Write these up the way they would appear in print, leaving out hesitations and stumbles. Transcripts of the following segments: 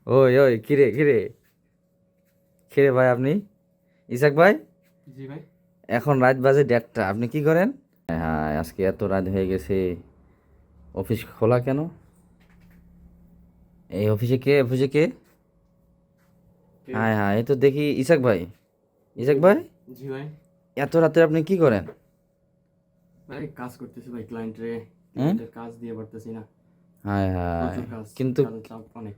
ওই ওই কিরে কিরে কিরে ভাই আপনি ইসাক ভাই? জি ভাই। এখন রাত বাজে 1:30, আপনি কি করেন? হ্যাঁ, আজকে এত রাত হয়ে গেছে, অফিস খোলা কেন? এই অফিসে কে? কে? হ্যাঁ হ্যাঁ, এই তো দেখি ইসাক ভাই। ইসাক ভাই, জি ভাই। এত রাতে আপনি কি করেন? ভাই কাজ করতেছি ভাই, হ্যাঁ ক্লায়েন্টের কাজ দিয়ে পারতেছি না। হ্যাঁ হ্যাঁ, প্রচুর কাজ, কিন্তু কাজের চাপ অনেক।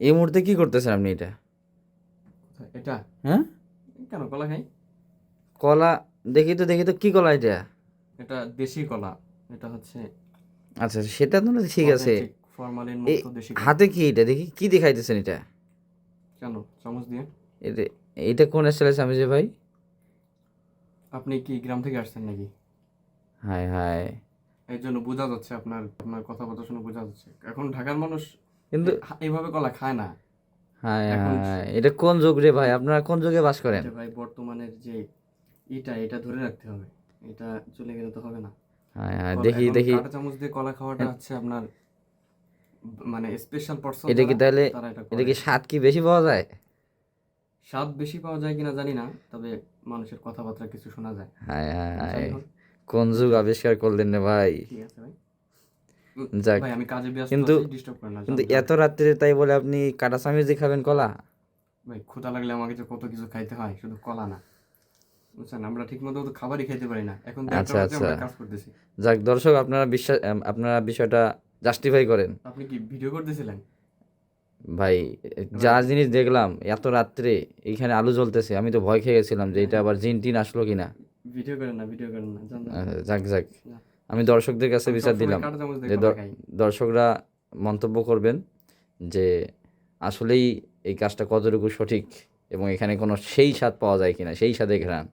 এই মুহূর্তে কি করতেছেন আপনি এটা? কোথায় এটা? হ্যাঁ, কেন কলা খাই? কলা? দেখি তো কি কলা এটা? এটা দেশি কলা। এটা হচ্ছে আচ্ছা, সেটা তো না, ঠিক আছে। অথেন্টিক ফরমালিন এই মুক্ত দেশি কলা। হাতে কি এটা দেখি, কি দেখাইতেছেন এটা? কেন চামচ দিয়ে? এটা এটা কোন স্টাইলে চামিচে ভাই? আপনি কি গ্রাম থেকে আসছেন নাকি? হায় হায়, এই জন্য বোঝা যাচ্ছে, আপনার আপনার কথাবার্তা শুনে বোঝা যাচ্ছে এখন ঢাকার মানুষ কিন্তু এইভাবে কলা খায় না। হায় এখন হায়, এটা কোন যুগ রে ভাই? আপনারা কোন যুগে বাস করেন? এটা ভাই বর্তমানের যে এটা ধরে রাখতে হবে। এটা চলে গেলে তো হবে না। হায় হায়, দেখি এখন দেখি। কাঁটা চামচ দিয়ে কলা খাওয়াটা হচ্ছে আপনার মানে স্পেশাল পার্সন এটা কি যারা, তাহলে, তারা এটা এটা করে। কি স্বাদ কি বেশি পাওয়া যায়? স্বাদ বেশি পাওয়া যায় কিনা জানি না, তবে মানুষের কথাবার্তা কিছু শোনা যায়। হায় যাই হায়, হোক, কোন যুগ আবিষ্কার করলেন রে ভাই! ঠিক আছে ভাই। যাক, ভাই আমি কাজে ব্যস্ত কিন্তু আছি, ডিস্টার্ব করেন না, যান কিন্তু যান। এত রাত্রে তাই বলে আপনি কাটা চামিচ দিয়ে খাবেন কলা? ভাই ক্ষুধা লাগলে আমাকে যে কত কিছু খাইতে হয়, শুধু কলা না। বুঝছেন, আমরা ঠিক মতো তো খাবারই খেতে পারি না। এখন তো একটা আচ্ছা বাজে, আচ্ছা, আমরা কাজ করতেছি। যাক দর্শক, আপনারা বিশ্বাস, আপনারা বিষয়টা জাস্টিফাই করেন। আপনি কি ভিডিও করতেছিলেন? ভাই, যা ভাই জিনিস দেখলাম এত রাত্রে, এইখানে আলু জ্বলতেছে, আমি তো ভয় খেয়ে গেছিলাম যে এটা ভাই, আবার জিন টিন আসলো কিনা। ভিডিও করেন না, ভিডিও করেন না, যান যান যাক যাক, যান। আমি দর্শকদের কাছে আমি বিচার সবসময় দিলাম কাঁটা চামচ দিয়ে যে কলা খাই। দর্শকরা মন্তব্য করবেন যে আসলেই এই কাজটা কতটুকু সঠিক, এবং এখানে কোনো সেই স্বাদ পাওয়া যায় কিনা, সেই স্বাদে ঘ্রাণ।